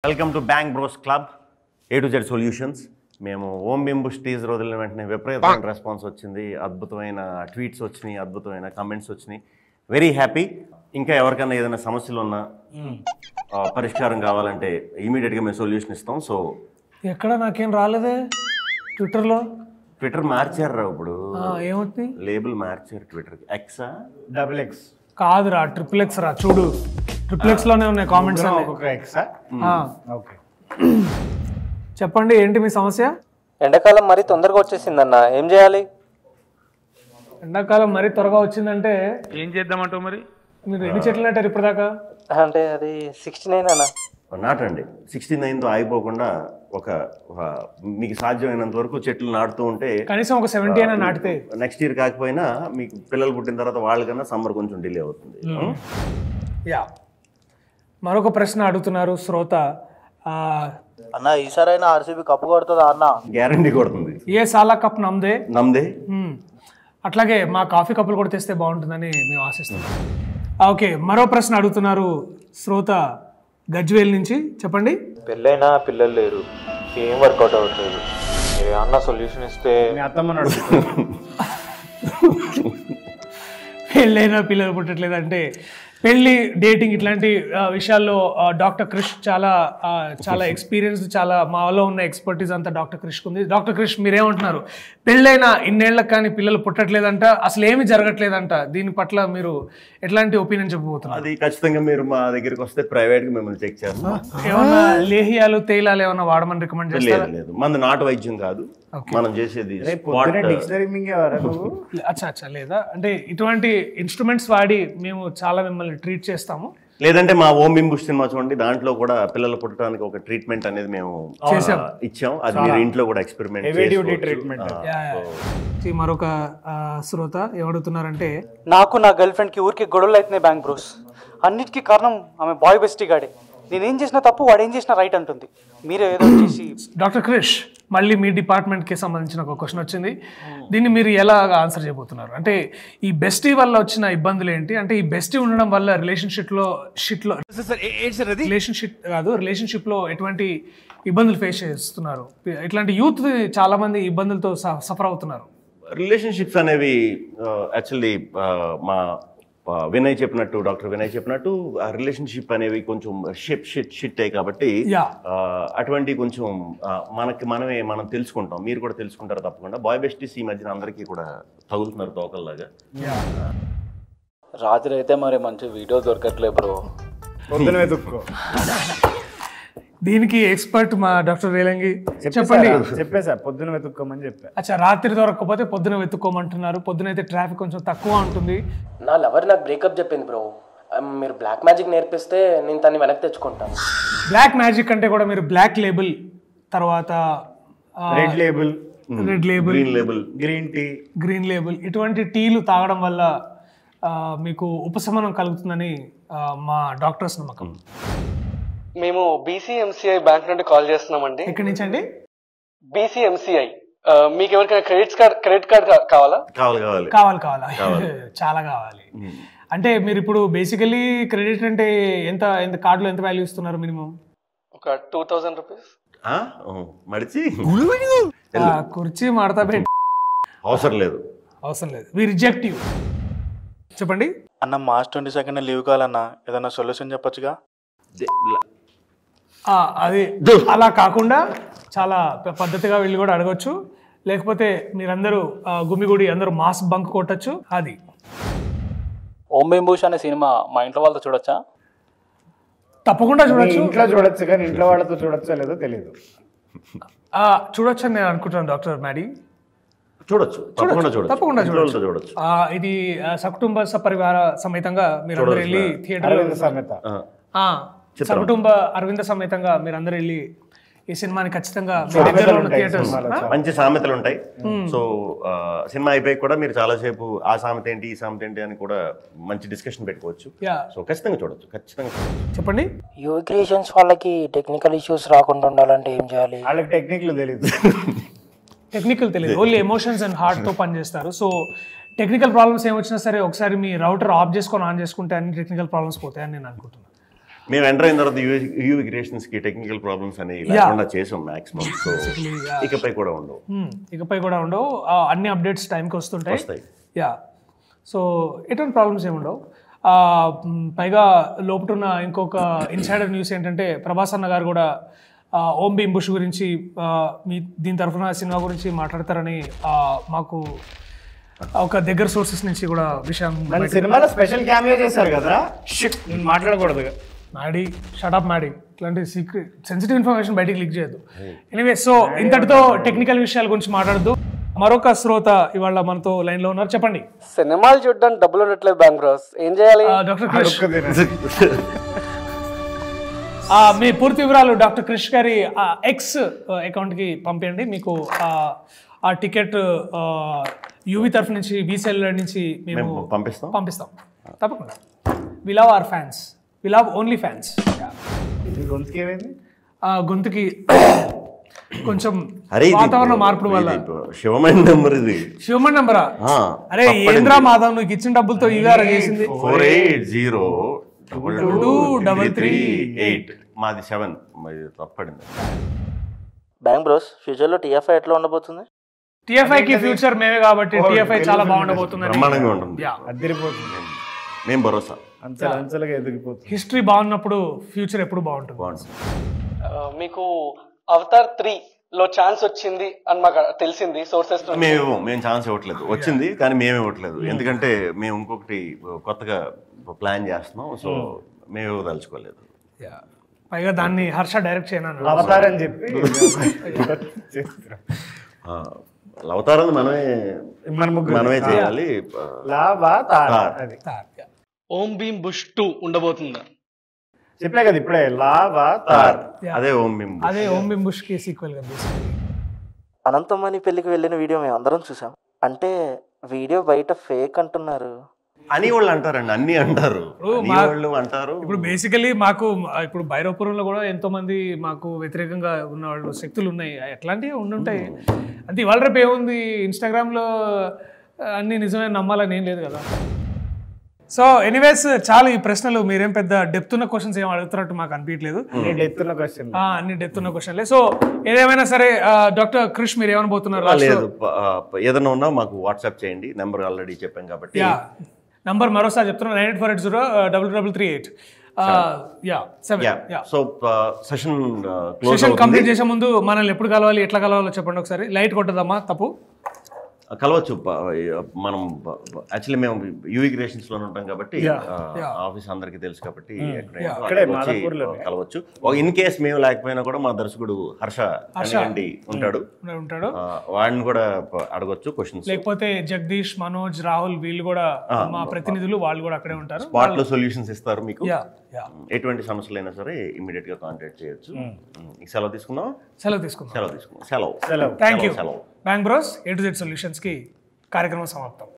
Welcome to bank bros club A to Z solutions. మేము ఓం బింబుష్ teaser వదిలిన వెంటనే విపరీతమైన రెస్పాన్స్ వచ్చింది, అద్భుతమైన ట్వీట్స్ వచ్చినాయి, అద్భుతమైన కమెంట్స్ వచ్చినాయి. Very happy. ఇంకా ఎవరికైనా ఏదైనా సమస్యలు ఉన్నా పరిష్కారం కావాలంటే ఇమీడియట్గా మేము సొల్యూషన్ ఇస్తాం. సో ఎక్కడ నాకేం రాలేదే ట్విట్టర్ మార్చారు ఇప్పుడు, ఏమవుతుంది? లేబుల్ మార్చారు ట్విట్టర్కి. ఎక్సా XX కాదురా, XXX రా. చూడు XXX లోనే ఉన్నాయి కామెంట్స్. ఓకే చెప్పండి, ఏంటి మీ సమస్య? ఎండాకాలం మరీ తొందరగా వచ్చేసిందన్న, ఏం చేయాలి? ఎండాకాలం మరీ త్వరగా వచ్చిందంటే ఏం చేద్దామంటావు మరి? మీరు ఎన్ని చెట్లు నాటారు ఇప్పటిదాకా? అంటే అది 69 అన్న. నాటండి. 69తో ఆగిపోకుండా ఒక మీకు సాధ్యమైనంత వరకు చెట్లు నాటుతూ ఉంటే కనీసం ఒక 70 అయినా నాటితే నెక్స్ట్ ఇయర్ కాకపోయినా మీకు పిల్లలు పుట్టిన తర్వాత వాళ్ళకన్నా సమ్మర్ కొంచెం డిలే అవుతుంది. యా, మరొక ప్రశ్న అడుగుతున్నారు శ్రోత. అన్న ఈసారైనా ఆర్సీబీ కప్పు కొడుతుందా అన్న? గ్యారంటీ కొడుతుంది. ఏ సాలా కప్ నమ్దే. అట్లాగే మా కాఫీ కప్పులు కూడా తెస్తే బాగుంటుందని మేము ఆశిస్తున్నాం. ఓకే, మరో ప్రశ్న అడుగుతున్నారు శ్రోత గజ్వేల్ నుంచి. చెప్పండి. పెళ్ళైనా పిల్లలు లేరు, ఏం వర్కౌట్ అవ్వట్లేదు, మీరు ఏమన్నా సొల్యూషన్ ఇస్తే. మీ అత్తమ్మ పెళ్ళైనా పిల్లలు పుట్టట్లేదు అంటే పెళ్ళి, డేటింగ్ ఇట్లాంటి విషయాల్లో డాక్టర్ క్రిష్ చాలా ఎక్స్పీరియన్స్, చాలా మాలో ఉన్న ఎక్స్పర్టీస్ అంతా డాక్టర్ క్రిష్కి ఉంది. డాక్టర్ క్రిష్, మీరేమంటున్నారు? పెళ్ళైనా ఇన్నేళ్లకు కానీ పిల్లలు పుట్టట్లేదంట, అసలు ఏమి జరగట్లేదంట. దీని పట్ల మీరు ఎట్లాంటి ఒపీనియన్ చెప్పబోతున్నారు? అది ఖచ్చితంగా మీరు మా దగ్గరికి వస్తే ప్రైవేట్గా మిమ్మల్ని చెక్ చేస్తాం. ఏమన్నా లేహియాలు తేలాలు ఏమన్నా వాడమని రికమెండ్ చేస్తారు? లేదు, మంది నాటు వైద్యం కాదు, మనం చేసేది అచ్చా లేదా అంటే ఇటువంటి ఇన్స్ట్రుమెంట్స్ వాడి మేము చాలా మిమ్మల్ని ట్రీట్ చేస్తాము. లేదంటే మా ఓం బింబుష్ సినిమా చూడండి, దాంట్లో కూడా పిల్లలు పుట్టడానికి ఒక ట్రీట్మెంట్ అనేది మేము ఇచ్చాం. అది మీరు ఇంట్లో కూడా ఎక్స్పెరిమెంట్ చేసి. మరొక శ్రోత ఏమడుగుతున్నారంటే, నాకు నా గర్ల్ ఫ్రెండ్కి ఊరికి గొడవలు అవుతున్నాయి బ్యాంక్ బ్రోస్. అన్నిటికీ కారణం ఆమె బాయ్ బెస్టీ గాడే. నేనేం చేసినా తప్పు, వాడు ఏం చేసినా రైట్ అంటుంది. మీరే ఏదో చేసి. డాక్టర్ క్రిష్, మళ్ళీ మీ డిపార్ట్మెంట్కి సంబంధించిన ఒక క్వశ్చన్ వచ్చింది. దీన్ని మీరు ఎలా ఆన్సర్ చేయబోతున్నారు? అంటే ఈ బెస్టీ వల్ల వచ్చిన ఇబ్బందులు ఏంటి? అంటే ఈ బెస్టీ ఉండడం వల్ల రిలేషన్షిప్లో ఎటువంటి ఇబ్బందులు ఫేస్ చేస్తున్నారు? ఇట్లాంటి యూత్ చాలా మంది ఇబ్బందులతో సఫర్ అవుతున్నారు. రిలేషన్షిప్స్ అనేవి యాక్చువల్లీ మా డాక్టర్ వినయ్ చెప్పినట్టు ఆ రిలేషన్షిప్ అనేవి కొంచెం షిట్ అయ్యి కాబట్టి అటువంటి కొంచెం మనం తెలుసుకుంటాం, మీరు కూడా తెలుసుకుంటారు తప్పకుండా. బాయ్ బెస్టీస్ ఈ మధ్యన అందరికీ కూడా తగులుతున్నారు తోకల్లాగా. రాత్రి అయితే మరి మంచి వీడియో దొరకట్లే బ్రో. దీనికి ఎక్స్పర్ట్ మా డాక్టర్ రేలంగి. చెప్పండి. చెప్పేసా, పొద్దున వెతుక్కోమని చెప్పా. అచ్చా, రాత్రి దొరకకపోతే పొద్దున వెతుక్కోమంటున్నారు. పొద్దున అయితే ట్రాఫిక్ కొంచెం తక్కువ ఉంటుంది. నా లవర్ నాకు బ్రేకప్ చెప్పింది బ్రో. మీరు బ్లాక్ మ్యాజిక్ నేర్పిస్తే నేను తన్ని వెనక్కి తెచ్చుకుంటాను. బ్లాక్ మ్యాజిక్ అంటే కూడా మీరు బ్లాక్ లేబుల్, తర్వాత రెడ్ లేబుల్, గ్రీన్ లేబుల్ ఇటువంటి టీలు తాగడం వల్ల మీకు ఉపశమనం కలుగుతుందని మా డాక్టర్స్ నమ్మకం. మేము BCMCI బ్యాంక్ నుండి కాల్ చేస్తున్నామండి. ఎక్కడి నుంచి అండి? BCMCI. మీకు ఎవరికైనా క్రెడిట్ కార్డ్ కావాలా? కావాలా? చాలా కావాలి. అంటే మీరు ఇప్పుడు బేసికలీ క్రెడిట్ అంటే ఎంత కార్డులో ఎంత వాల్యూ ఇస్తున్నారు? మినిమం ఒక 2000 రూపీస్. కుర్చీ మడతా పెట్టి అవసరం లేదు. We reject you. చెప్పండి అన్న, మార్చ్ 22 లీవ్ కావాలన్నా, ఏదన్నా సొల్యూషన్ చెప్పొచ్చుగా? అది అలా కాకుండా చాలా పద్ధతిగా వెళ్ళి కూడా అడగచ్చు. లేకపోతే మీరందరూ గుమిగుడి అందరూ మాస్ బంక్ కొట్టచ్చు. అది ఓం బింబుష్ అనే సినిమా మా ఇంట్లో వాళ్ళతో చూడొచ్చా? తప్పకుండా చూడొచ్చు. ఇంట్లో చూడొచ్చు, కానీ ఇంట్లో వాళ్ళతో చూడొచ్చా లేదో తెలియదు. చూడొచ్చు అని నేను అనుకుంటున్నాను డాక్టర్ మ్యాడీ. తప్పకుండా చూడొచ్చు. ఇది సకుటుంబ సపరివార సమేతంగా మీరందరూ వెళ్ళి థియేటర్ సకుటుంబ అరవింద సమేతంగా మీరందరూ వెళ్ళి ఈ సినిమాని ఖచ్చితంగా మంచి సామెతలు ఉంటాయి. సో సినిమా అయిపోయి కూడా మీరు చాలాసేపు ఆ సామెత ఏంటి ఈ సామెత ఏంటి అని కూడా మంచి డిస్కషన్ పెట్టుకోవచ్చు. సో ఖచ్చితంగా చూడొచ్చు. చెప్పండి. యువ క్రియేషన్స్ వాళ్ళకి టెక్నికల్ ఇష్యూస్ రాకుండా ఉండాలంటే ఏం చేయాలి? వాళ్ళకి టెక్నికల్ తెలియదు, ఓన్లీ ఎమోషన్స్ అండ్ హార్ట్తో పనిచేస్తారు. సో టెక్నికల్ ప్రాబ్లమ్స్ ఏమొచ్చినా సరే ఒకసారి మీ రౌటర్ ఆఫ్ చేసుకొని ఆన్ చేసుకుంటే అన్ని టెక్నికల్ ప్రాబ్లమ్స్ పోతాయని నేను అనుకుంటున్నాను. మేము ఎంటర్ అయిన తర్వాత యూవి క్రియేషన్స్ కి టెక్నికల్ ప్రాబ్లమ్స్ అనేవి లేకుండా చేసాం మాక్సిమం. సో ఇకపై కూడా ఉండవు. ఇకపై కూడా ఉండవు. అన్ని అప్డేట్స్ టైంకి వస్తుంటాయి. వస్తాయి. యా, సో ఎటువంటి ప్రాబ్లమ్స్ ఏమి ఉండవు. పైగా లోపటున్న ఇంకొక ఇన్సైడర్ న్యూస్ ఏంటంటే ప్రభాస్ అన్న గారు కూడా ఓం భీమ్ బుష్ గురించి దీని తరఫున సినిమా గురించి మాట్లాడతారని మాకు ఒక దగ్గర సోర్సెస్ నుంచి కూడా విషయం. సినిమాలో స్పెషల్ క్యామియో చేశారు కదా, నేను మాట్లాడకూడదు. మ్యాడీ షటప్ మ్యాడీ, ఇట్లాంటి సీక్రెట్ సెన్సిటివ్ ఇన్ఫర్మేషన్ బయటికి లీక్ చేయొద్దు. ఎనీవే, సో ఇంతటితో టెక్నికల్ విషయాల గురించి మాట్లాడద్దు. మరొక శ్రోత ఇవాళ మనతో లైన్ లో ఉన్నారు. చెప్పండి. సినిమాలు చూడడానికి డబ్బులు ఉండట్లేదు బ్యాంక్ బ్రోస్, ఏం చేయాలి? డాక్టర్ క్రిష్, మీ పూర్తి వివరాలు డాక్టర్ క్రిష్ గారి ఎక్స్ అకౌంట్ కి పంపించండి. మీకు ఆ టికెట్ యూవి తరఫు నుంచి బీసెల్ నుంచి మేము పంపిస్తాం తప్పకుండా. We love our fans, we love only fans. గొంతుకి కొంచెం వాతావరణ మార్పుల వల్ల శివమణి నెంబర్ ఇది. శివమణి నెంబరా? అరే ఏంద్రా మాధవ్, నువ్వు ఇచ్చిన డబ్బులతో ఇవాళ చేసింది. 48022338 మాది 7 తప్పడింది. బ్యాంక్ బ్రోస్, ఫ్యూచర్ లో టీఎఫ్ఐ ఎట్లా ఉండబోతుంది? టీఎఫ్ఐ కి ఫ్యూచర్ మేమే కాబట్టి టీఎఫ్ఐ చాలా బాగుండబోతుంది. బ్రహ్మాండంగా ఉంటుంది. అదిరిపోతుంది. మేము భరోసా. అంచెలుగా ఎదిగిపోతుంది. హిస్టరీ బాగున్నప్పుడు ఫ్యూచర్ ఎప్పుడు బాగుంటుంది. మీకు అవతార్ 3 లో ఛాన్స్ వచ్చింది అని మాకు తెలిసింది సోర్సెస్. మేము ఛాన్స్ ఇవ్వట్లేదు. వచ్చింది కానీ మేము ఇవ్వట్లేదు. ఎందుకంటే మేము ఇంకొకటి కొత్తగా ప్లాన్ చేస్తున్నాం. సో మేము ఇవ్వదలుచుకోలేదు. పైగా దాన్ని హర్ష డైరెక్ట్ చేయను అవతారని చెప్పి అవతారాన్ని మనమే చేయాలి. ఓం భీమ్ బుష్ 2 ఉండబోతుందా? చెప్పే కదా ఇప్పుడే, లావాతార్. అదే ఓం భీమ్ బుష్ కి సీక్వెల్ గా. అనంతమణి పెళ్లికి వెళ్ళిన వీడియో మేము అందరం చూసాం. అంటే వీడియో బయట ఫేక్ అంటున్నారు అని వాళ్ళు అంటారండి. అన్ని అంటారు, అంటారు. ఇప్పుడు బేసికలీ మాకు ఇప్పుడు భైరవపురంలో కూడా ఎంతో మంది మాకు వ్యతిరేకంగా ఉన్న వాళ్ళు శక్తులు ఉన్నాయి. ఎట్లాంటివి ఉండుంటాయి. అంటే ఇవాళ రేపు ఏముంది, ఇన్స్టాగ్రామ్ లో అన్ని నిజమే నమ్మాలని ఏం లేదు కదా. సో ఎనీవేస్, చాలా ఈ ప్రశ్నలు మీరేం పెద్ద డెప్త్ ఉన్న క్వశ్చన్స్ ఏం అడుగుతున్నట్టు మాకు అనిపించలేదు. అన్ని డెప్త్ ఉన్న క్వశ్చన్లే. సో ఏదేమైనా సరే డాక్టర్ క్రిష్ మీరు ఏమనబోతున్నారు? లేదు, ఏదైనా ఉన్నా మాకు వాట్సాప్ చేయండి. నెంబర్ ఆల్రెడీ చెప్పాం కాబట్టి. నంబర్ మరోసారి చెప్తున్నా, 9848033338. సో సెషన్ కంప్లీట్ చేసే ముందు మనల్ని ఎప్పుడు కలవాలి, ఎట్లా కలవాలో చెప్పండి ఒకసారి. లైట్ కొట్టదమ్మా, తప్పు కలవచ్చు. మనం యాక్చువల్లీ మేము యూవి క్రియేషన్స్ లో ఉంటాం కాబట్టి ఆఫీస్ అందరికి తెలుసు కాబట్టి కలవచ్చు. ఇన్ కేస్ మేము లేకపోయినా కూడా మా దర్శకుడు హర్ష ఉంటాడు, వాడిని కూడా అడగొచ్చు క్వశ్చన్స్. లేకపోతే జగదీష్, మనోజ్, రాహుల్ వీళ్ళు కూడా మా ప్రతినిధులు, వాళ్ళు కూడా అక్కడే ఉంటారు. స్పాట్ లో సొల్యూషన్స్ ఇస్తారు మీకు. ఎటువంటి సమస్యలైనా సరే ఇమీడియట్ గా కాంటాక్ట్ చేయొచ్చు. సెలవు తీసుకుందాం. Thank you. సెలవు. Bank bros A to Z solutions కి కార్యక్రమం సమాప్తం.